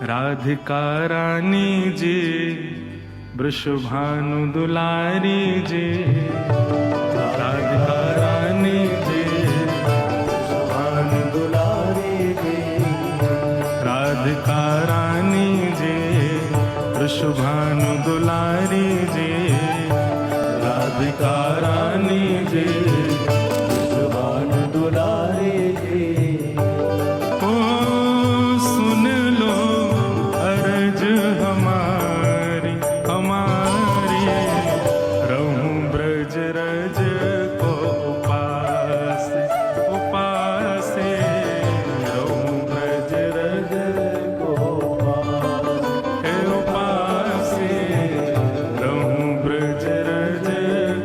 राधिका रानी जी वृषभानु दुलारी जी, राधिका रानी जी वृषभानु दुलारी जी, राधिका रानी जी वृषभानु दुलारी जी, राधिका रानी जी वृषभानु दुलारी जी। ओ सुन लो अर्ज हमारी हमारी, रहूं ब्रज रज को उपास उपास, रहूं ब्रज रज को उपास, रहूं ब्रज रज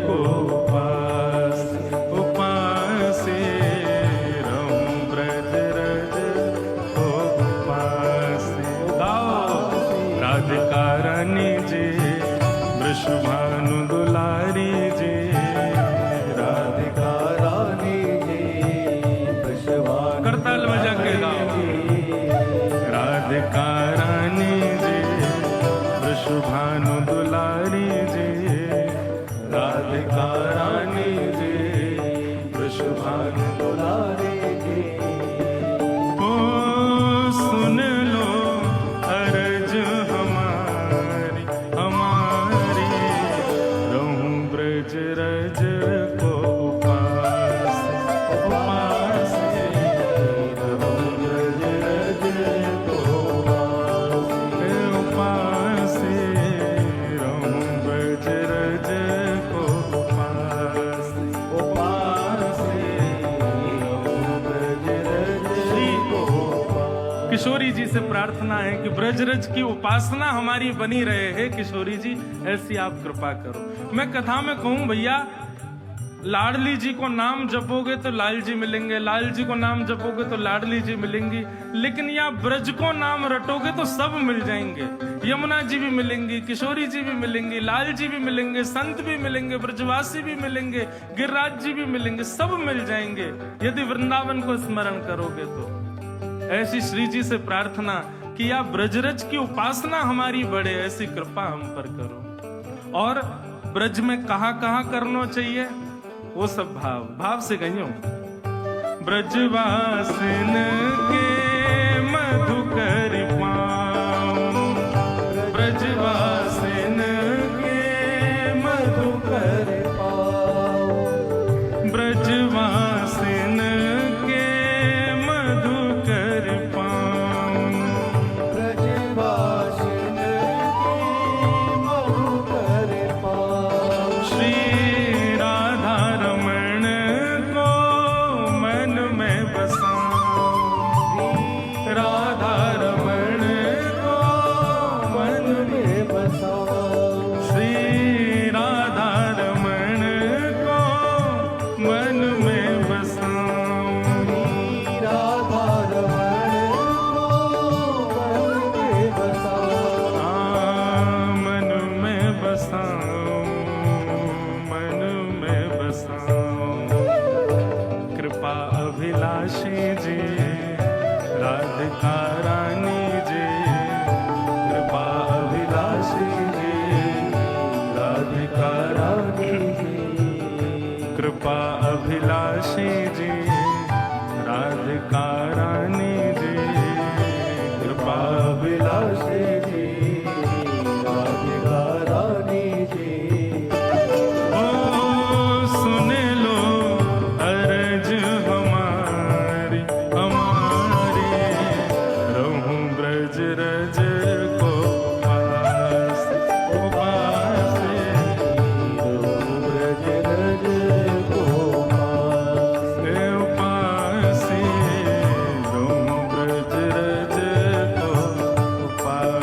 को उपास उपास, रहूं ब्रज रज को उपास। राधिका रानी जी वृषभानु दुलारी जी, राधिका रानी जी वृषभानु करताल बजा के गाओ। राधिका रानी जी वृषभानु दुलारी जी, राधिका रानी जी वृषभानु दुलारी जी। ओ सुन लो अर्ज हमारी हमारी, रहूं ब्रज रज को उपास उपास, रहूं ब्रज रज को उपास, रहूं ब्रज रज को उपास उपास, रहूं ब्रज रज को उपास। किशोरी जी से प्रार्थना है कि ब्रजरज की उपासना हमारी बनी रहे। है किशोरी जी, ऐसी आप कृपा करो। मैं कथा में कहूं भैया, लाडली जी को नाम जपोगे तो लाल जी मिलेंगे, लाल जी को नाम जपोगे तो लाडली जी मिलेंगी, लेकिन या ब्रज को नाम रटोगे तो सब मिल जाएंगे। यमुना जी भी मिलेंगी, किशोरी जी भी मिलेंगी, लाल जी भी मिलेंगे, संत भी मिलेंगे, ब्रजवासी भी मिलेंगे, गिरिराज जी भी मिलेंगे, सब मिल जाएंगे यदि वृंदावन को स्मरण करोगे तो। ऐसी श्री जी से प्रार्थना कि या ब्रजरज की उपासना हमारी बढ़े, ऐसी कृपा हम पर करो। और ब्रज में कहाँ कहाँ करना चाहिए वो सब भाव भाव से कहियो। ब्रजवासिन के मधुकर पाऊं, ब्रजवासिन के मधुकर पाऊं, ब्रजवासिन के मधुकर पाऊं, ब्रजवासिन के मधुकर पाऊं। श्री राधा रमण को मन में बसाऊं, राधा रमण को मन में बसाऊं, श्री राधा रमण को मन में बसाऊं, राधा रमण को मन में बसाऊं, मन में बसाऊं, मन में बसाऊं। कृपा अभिलाषी जी राधिका रानी जी, कृपा अभिलाषी जी राधिका रानी जी, कृपा अभिलाषी जी राधिका रानी जी, कृपा अभिलाषी जी राधिका रानी जी। ओ सुन लो अर्ज हमारी हमारी, रहूं ब्रज रज को उपास उपास, रहूं ब्रज रज को उपास उपास, रहूं ब्रज रज को उपास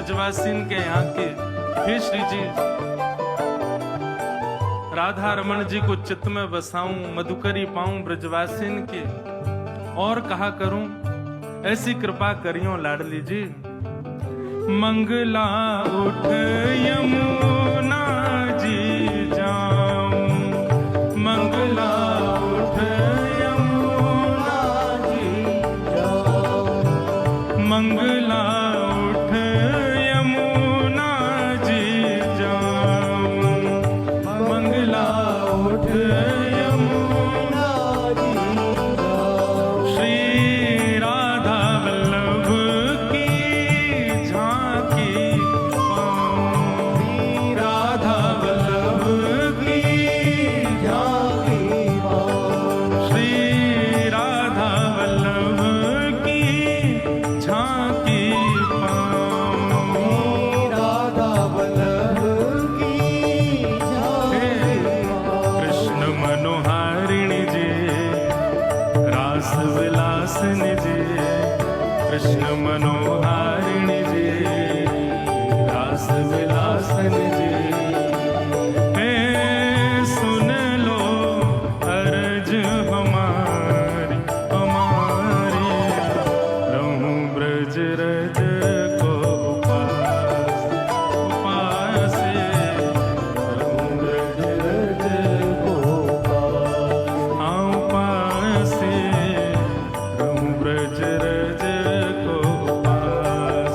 ब्रजवासीन के यहाँ के, हे श्री जी राधा रमण जी को चित्त में बसाऊं, मधुकरी पाऊं ब्रजवासीन के, और कहा करूं, ऐसी कृपा करियो लाडली जी। मंगला उठ यमुना जी जाऊं, मंगला उठ यमुना जी जाऊं, मंगला उठ यमुना जी जाऊं, मंगला उठ यमुना जी जाऊं। श्री राधा वल्लभ की झांकी पाऊं, श्री राधा वल्लभ की झांकी पाऊं, श्री राधा वल्लभ की झांकी पाऊं, राधा वल्लभ की झांकी पाऊं। कृष्ण मनोहारिणी जी, रास विलासिनी जी, कृष्ण मनोहारिणी जी, रास विलासिनी जी, हे सुन लो अर्ज हमारी हमारी, रहूं ब्रज रज को उपास उपासे, रहूं ब्रज रज को उपास, हाँ उपासे, रहूं ब्रज रज को उपास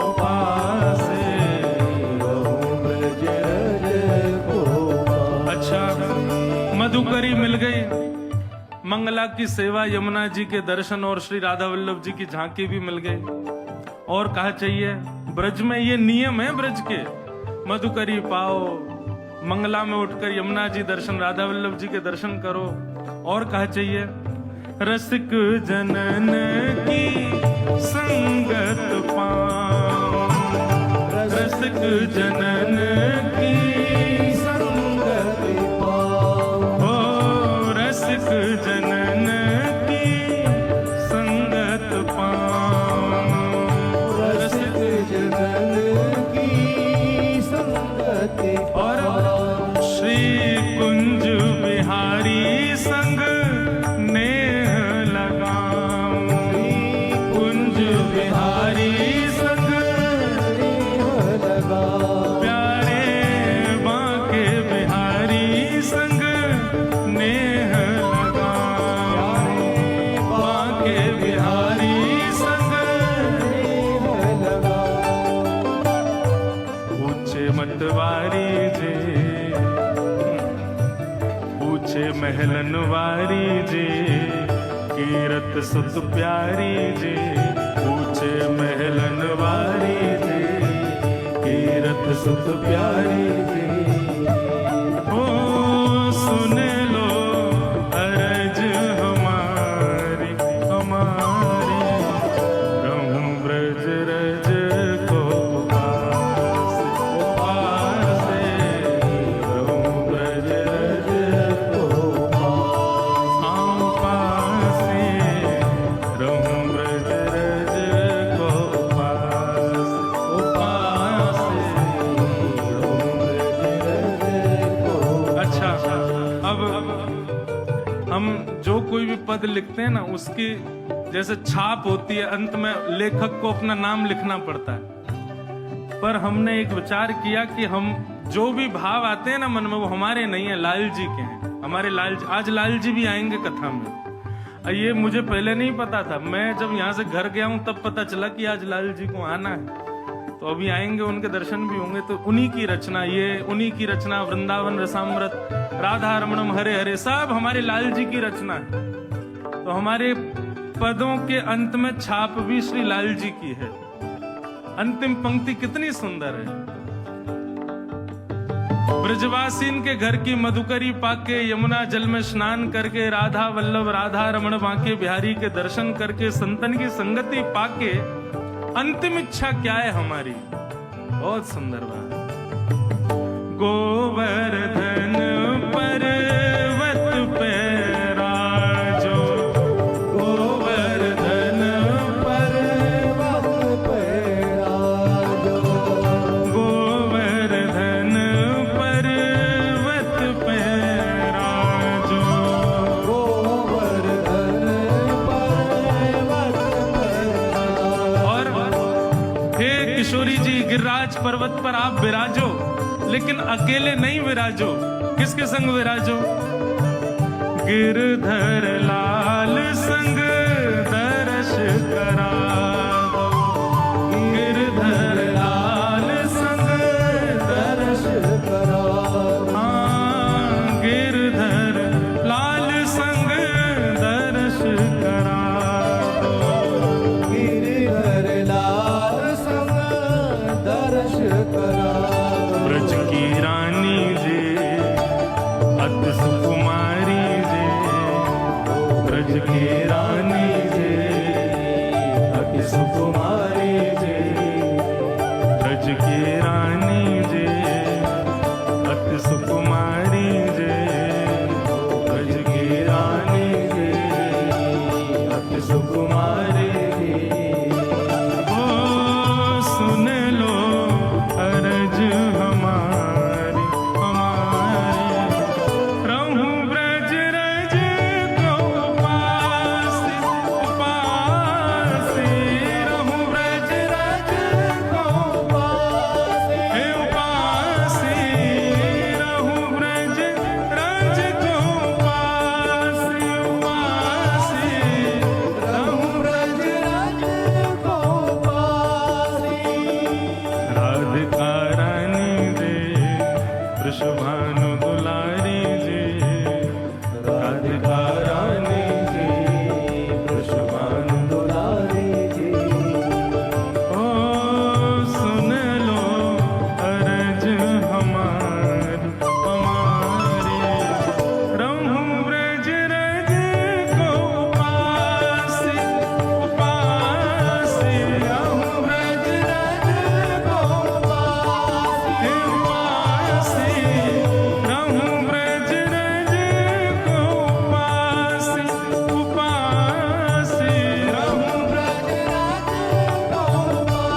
उपासे, रहूं ब्रज रज को उपास। अच्छा, मधुकरी मिल गई, मंगला की सेवा, यमुना जी के दर्शन और श्री राधा वल्लभ जी की झांकी भी मिल गई। और कहा चाहिए, ब्रज में ये नियम है ब्रज के, मधुकरी पाओ, मंगला में उठकर यमुना जी दर्शन, राधा वल्लभ जी के दर्शन करो। और कहा चाहिए, रसिक जनन की संगत पाओ, रसिक जनन की संगत पाओ, ओ रसिक जनन की संगत पाओ, रसिक जनन की संगत पाओ। और श्री कुंज बिहारी संग नेह लगाऊं, श्री कुंज बिहारी संग नेह लगाऊं, प्यारे बांके बिहारी संग नेह लगाऊं, बांके बिहारी संग नेह लगाऊं। ऊंचे मतवारी जी, पूछे महलन वारी जी, कीरत सुत प्यारी जी, पूछे महलन वारी जी, कीरत सुत प्यारी जी, ओ सुन लो अर्ज हमारी हमारी, रहूं ब्रज रज को उपास उपासे, रहूं ब्रज रज को उपास, हाँ उपासे, रहूं ब्रज रज को उपास उपासे, रहूं ब्रज रज को। अच्छा, अब हम जो कोई भी पद लिखते हैं ना, उसकी जैसे छाप होती है, अंत में लेखक को अपना नाम लिखना पड़ता है। पर हमने एक विचार किया कि हम जो भी भाव आते हैं ना मन में, वो हमारे नहीं है, लाल जी के हैं। हमारे लाल जी, आज लाल जी भी आएंगे कथा में। ये मुझे पहले नहीं पता था, मैं जब यहाँ से घर गया हूँ तब पता चला कि आज लाल जी को आना है। तो अभी आएंगे, उनके दर्शन भी होंगे। तो उन्हीं की रचना, ये उन्हीं की रचना, वृंदावन रसामृत, राधा रमणम हरे हरे, सब हमारे लाल जी की रचना है। तो हमारे पदों के अंत में छाप भी श्री लाल जी की है। अंतिम पंक्ति कितनी सुंदर है। ब्रजवासीन के घर की मधुकरी पाके, यमुना जल में स्नान करके, राधा वल्लभ राधा रमण बांके बिहारी के दर्शन करके, संतन की संगति पाके, अंतिम इच्छा क्या है हमारी? बहुत सुंदर बात। गोवर्धन पर्वत पे राजो, गोवर्धन पर्वत पे राजो, पर्वत पर आप विराजो, लेकिन अकेले नहीं विराजो। किसके संग विराजो? गिरधर लाल संग दर्श करा दो, गिरधर लाल संग दर्श करा दो। हाँ, गिरधर लाल संग दर्श करा दो, गिरधर लाल संग दर्श करा दो। ब्रज की रानी जे अति सुकुमारी जे, ब्रज की रानी जे अति सुकुमारी जे, ब्रज की रानी जे अति सुकुमारी जे, ब्रज की रानी जे अति सुकुमारी जे। ओ सुन लो अरज हमारी हमारी, रहूं ब्रज रज को उपास उपास, रहूं ब्रज रज को उपास हे उपास, रहूं ब्रज रज को उपास उपास, रहूं ब्रज रज को पासी। राधिका रानी जे वृषभानु दुलारी जे, राधिका रानी जे वृषभानु दुलारी जी ओ सुन लो अरज हमारी हमारी, रहूं ब्रज रज को उपास उपास, रहूं ब्रज रज को उपास हे उपास, रहूं ब्रज रज को उपास उपास, रहूं ब्रज रज को पासी।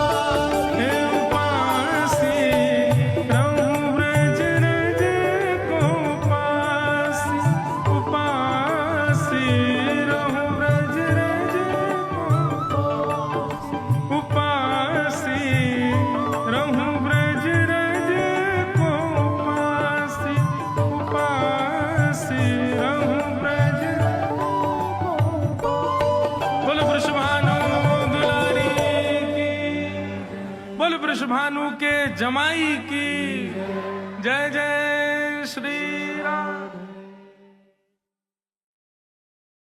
हे उपास, रहूं ब्रज रज को उपास उपास, रहूं ब्रज रज को उपास, रहूं ब्रज रज को उपास उपास, रहूं ब्रज बोल वृषभानु दुलारी की, बोल वृषभानु के जमाई की जय जय श्री राम।